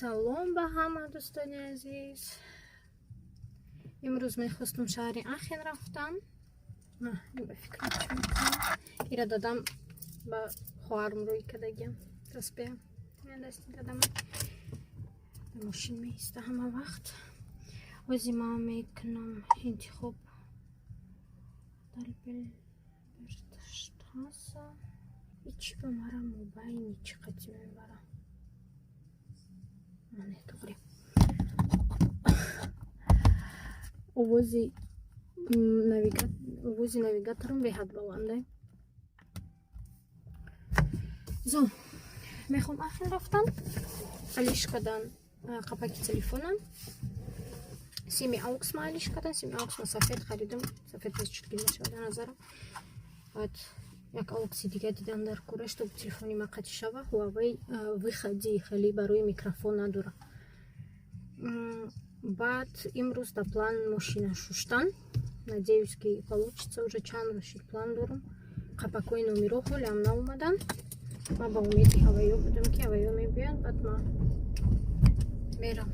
салом ба ҳама дӯстони азиз. имрӯз мехостум шаҳри Ахен рафтам. Ба фикрам чӣ мекунам? Ира дадам ба хоҳарам рӯи кадагиам. Таспеҳ дасти дадам. Ба мошин меиста ҳама вақт. Ози ма мекунам интихоб Далбелберштасса. Ичи ба мара мобайни чӣ қати мебара? Тоғри. Овози навигаторам беҳад баланде. Зо мехом Ахен рафтам. Алиш кадан қапаки телефонам. Сими аукс ма алиш кадан. Сими аукс ма сафед харидам. Сафед без чуткин мешавад назарам. Баъд як аукси дига дидам дар кӯра, чтоб телефони ма қатӣ шава. Huawei выходи хеле барои микрофон надора. Баъд имрӯз да план мошина шуштан. Надеюсь ки получится. Уже чанд рӯши план дорам. Қапакои номеро ҳолиам наомадан. Ма ба умеди ҳавайё будам ки ҳавайё мебиёяд. Баъд ма мерам.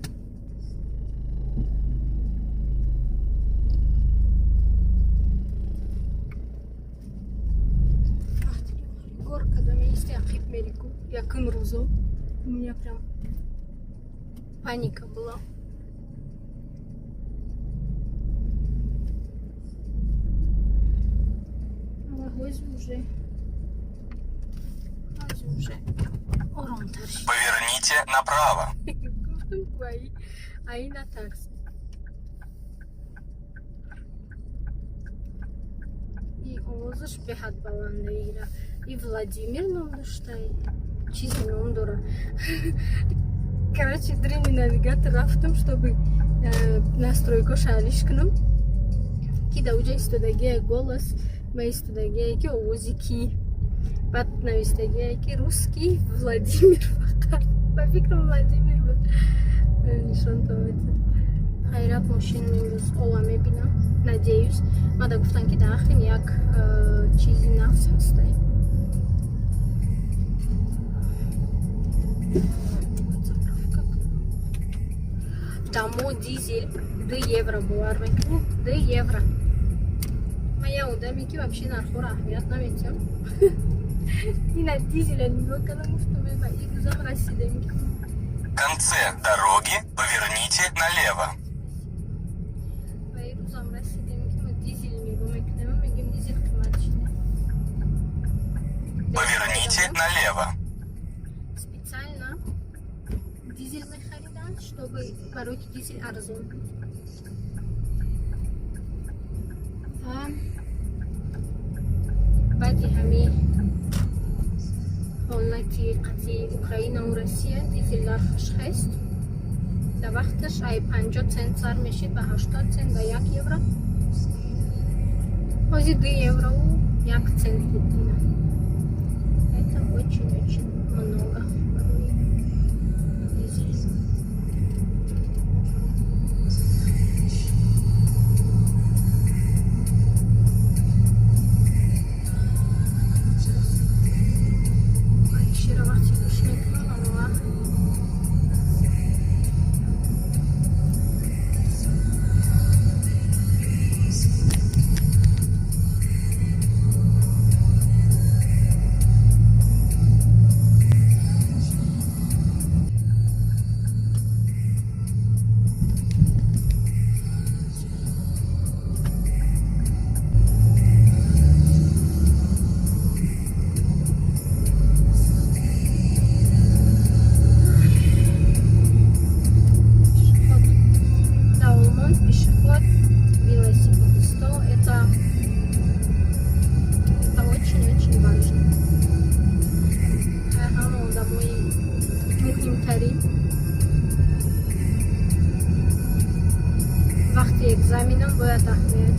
Горка месте ақиб мерику. Яким рӯзо у меня прям паника была. Уже оромтар. Поверните направо. Аи на такси. И овозаш беҳад баланда ира. И Владимир ном дошта, чизи ном дора. Короче, древний навигатор рафтам, чтобы настройкош алиш кунам. Ки да уҷа истодагия голос, ма истодагия ки овози ки. Баъд навистагия ки русский Владимир фақат. Ба фикрам Владимир буд. Нишон тавоида. Хайрат мошин имрӯз ола мебинам. Надеюсь. Мада гуфтан ки дар Ахен як чизи нафс ҳастай. Дамо дизель 2 евро бовар мекунед. 2 евро. Ма я одаме ки вообще нархоро аҳамият наметиҳам. Ина дизеля нигоҳ кардам, гуфтам ба ин рӯзам расидем. В конце дороги поверните налево. Ба ин рӯзам расидем ки ма дизел нигоҳ мекунем. Мегем дизел қимат шуда. Поверните налево. Специально дизель мехаридам, чтобы барои дизель арзон буд. Баъди ҳами ҳолати қатъи Украинау Россия дизел нархаш ҳаст. Дар вақташ ай 50 цент сар мешид ба 80 цент ба 1 евро. ҳозир 2 еврову 1 цент буд. Это очень много барои дизел. Вақти экзаменам бояд аҳамият.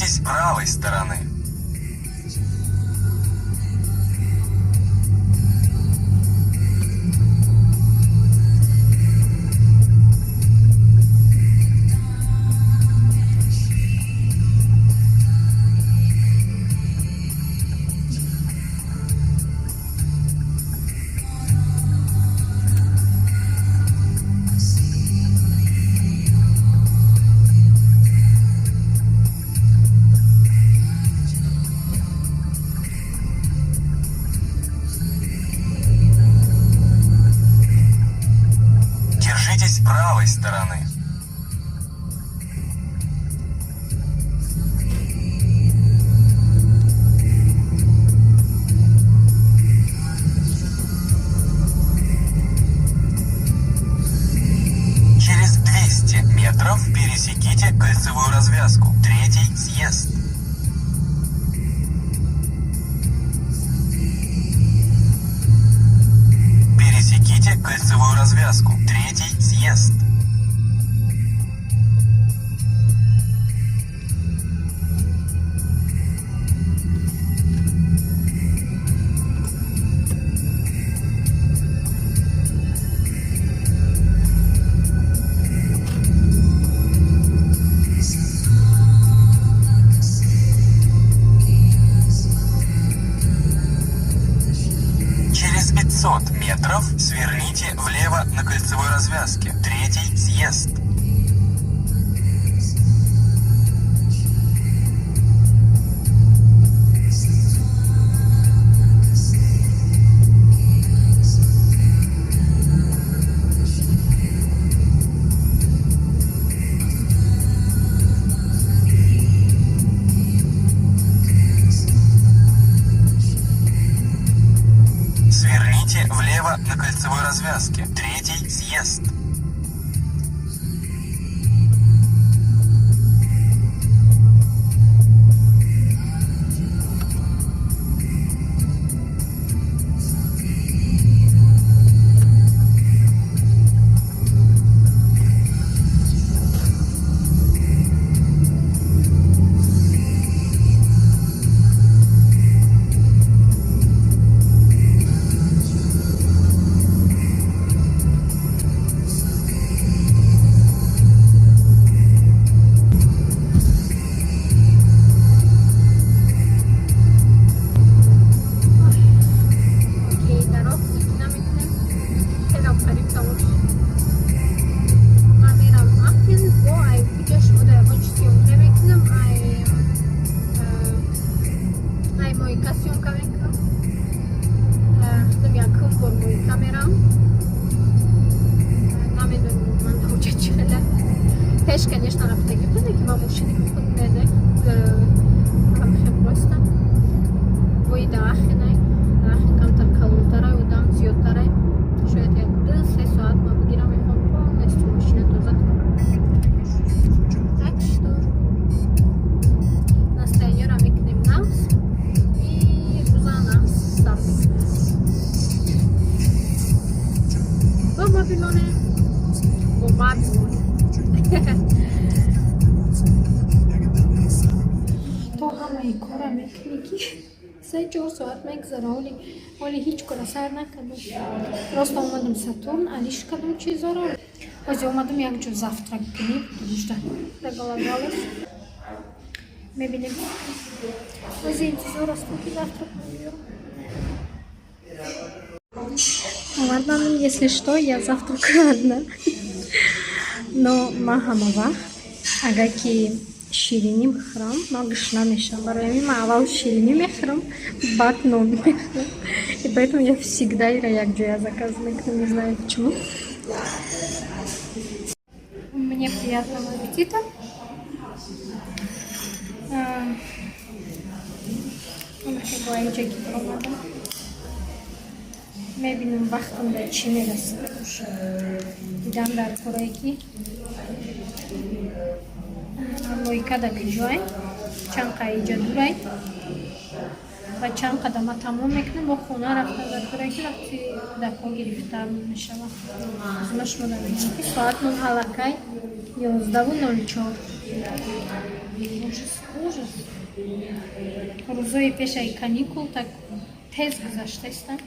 Держитесь правой стороны. Держитесь правой стороны. Через 200 метров пересеките кольцевую развязку. Третий съезд. Пересеките кольцевую развязку. Третий съезд. Через 500 метров сверните влево на кольцевой развязке. Третий съезд. Сверните влево на кольцевой развязке. Третий съезд. Пеш, конечно, рафтеги буду, ки ма мошини худ меде камхе просто вои дахинай камтар калонтарай одам зиёдтарай шояд як 2-3 соат ма бигирам мехом полностью мошина тоза кунам. Так что настроение мекунем навз и рӯза навз старт мекунем. Бо мобилоне то ҳамаи кора мекунӣ ки 3-4 соат мегзара оли ҳеҷ кора сайр накардам. Просто омадам Сатурн, алиш кардам чизаро. Ҳозир омадам якҷо завтрак кунем, потому что проголодалась. Мебинем. Ҳозир интизор ҳастам ки завтрак мебиёрам. Омадам, если что, я завтракаю одна. Но ман ҳама вақт агар ки ширинӣ бихӯрам, ман гушна мешавам. Барои ҳамин ман аввал ширинӣ мехӯрам, баъд нон мехӯрам. И поэтому я всегда ира якҷоя заказ мекунам, не знаю почему. Мне приятного аппетита. Омехебояҷаки баромадам. Мебинам вақтам ба чӣ мерасад. Дидам дар корае ки лойка ки ҷоай чанд қаиҷа дурай ва чанд қадама тамом мекунем бо хона рафта дар корае ки вақти кӯдакҳо гирифтар мешавад. Зума шумо дар мебинем ки соат 0 ҳалакай 11:04. Ужас, ужас. Рӯзои пешаи каникул так тез гузаштаистам.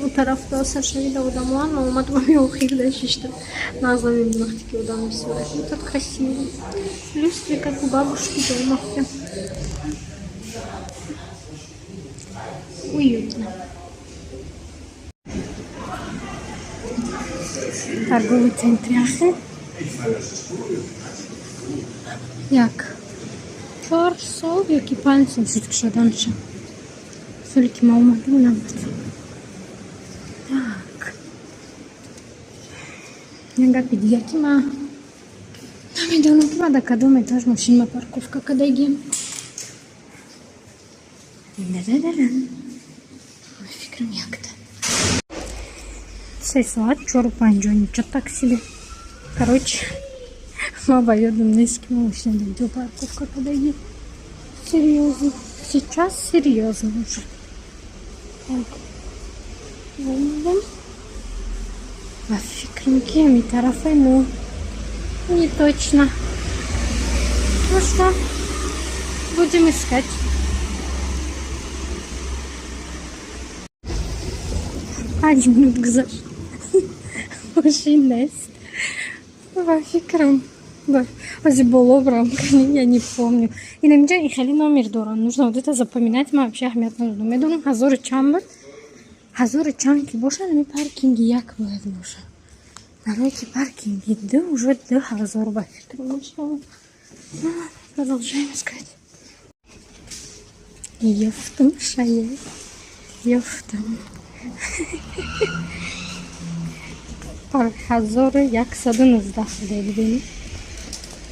У тарафда саршавида одамоан, ма омадам ами охир да шишта. Назовем вақти ки одам мисварад. Вот так красиво. Люстри, как у бабушки дома. Уютно. Торговый центр Ахи. Як? 4 сол, яки 5 сол всичко шаданша. Солики ма омадам намад. Так. Някакви дигаки ма. Намедонам ки ма да кадом етаж машинма парковка каде гем. Да-да-да-да. Фикрам якта. 3 соат 4:50 таксиде. Короче, ма боёдам нески ма машина да парковка каде гем. Серьезно. Сейчас серьезно уже. Так. А фикринки ми тарафай, но не точно. Ну что, будем искать. Один минут гзаш. Машина есть. Фикрам. Ози болобрам, я не помню. И на меня ихали номер доран. Нужно вот это запоминать. Мы вообще ахмят нужно. Мы думаем, Хазоры Чамбар. Хазоры Чамки боша, на ми паркинги як боят боша. На ми паркинги, да уже да Хазор бафикрам. Продолжаем искать. Ефтым шае. Ефтым. Хазоры як садын издахли бени.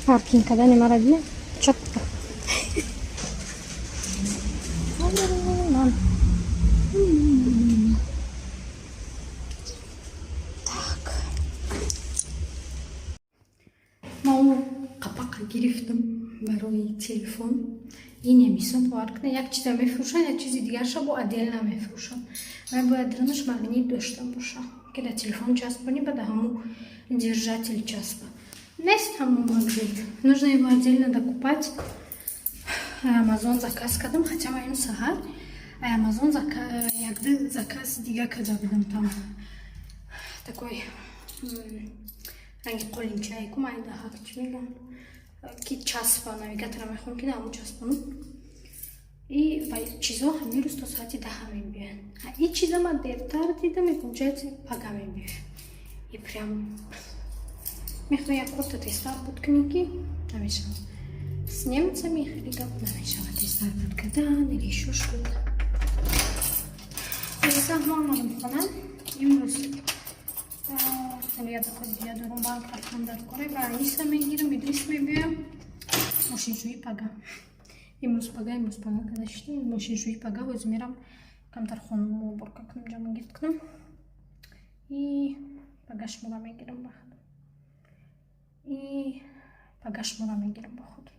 Паркинг когда не марадне, четко. Так. Мау капака гирифтам барои телефон. И немисам паркна. Як чиза мефрушан, як чизи дигарша бо отдельно мефрушан. Мен бояд ранаш магнит доштам боша. Когда телефон часпани, бада хаму держатель часпа. Нест хаму магнит. Нужно его отдельно докупать. Амазон заказ кадам, хотя моим сахар. А Амазон заказ дига кадам там. Такой ранги колин чайку майда хакчмигам. Ки часпа навигатора мехон ки даму часпану. И чизо хами русто саати даха мебиен. А и чиза ма девтар дидам, и получается пага мебиен. И прям мехна я просто тестар под книги, намешала с немцами, или как намешала тестар под кадан или еще что-то. И захмал надам хана, им рус. Я такой я дурум банк архандар коре, ба иса мегирам, идрис мебиен. Мошиншуи пага. Имрус пага, когда шли, мошиншуи пага, возьмерам камтархону уборка кнам, джама гирткнам. И пагаш мура мегирам бахад. И пагаш мура мегирам бахад.